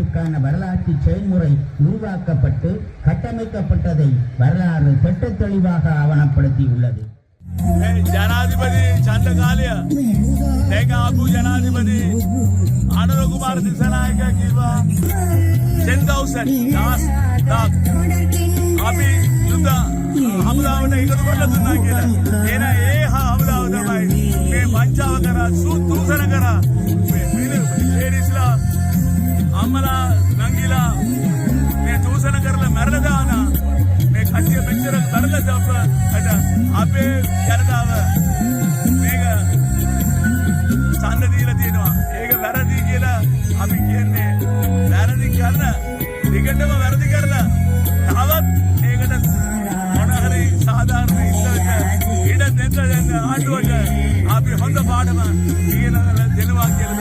வாழ்வுக்கான வரலாற்று செயல்முறை உருவாக்கப்பட்டு கட்டமைக்கப்பட்டதை வரலாறு திட்ட தெளிவாக ஆவணப்படுத்தியுள்ளது. ජනාධිපති චන්දකාලය ඒක ආපු ජනාධිපති අනුර කුමාර දිසානායක කිව්වා 10,000 අපි යුද හමුදාවට එකතු කරලා දුන්නා කියලා. එන ඒ හමුදාව තමයි මේ වංචාව කරා දූෂණ කරා මේ ලේඩිස්ලා අම්මලා නංගිලා මේ දූෂණ කරලා මරලා දානවා. මේ කට්ටිය මෙච්චර මරලා දාපුවා අපේ ජනතාව මේක ඡන්ද දීලා තියෙනවා. ඒක වැරදි කියලා අපි කියන්නේ. වැරදි කරන දිගටම වැරදි කරලා තවත් ඒකට මොන හරි සාධාරණ ඉස්සරට ඉඩ දෙන්න ආණ්ඩුවට අපි හොඳ පාඩම කියලා දෙනවා කියලා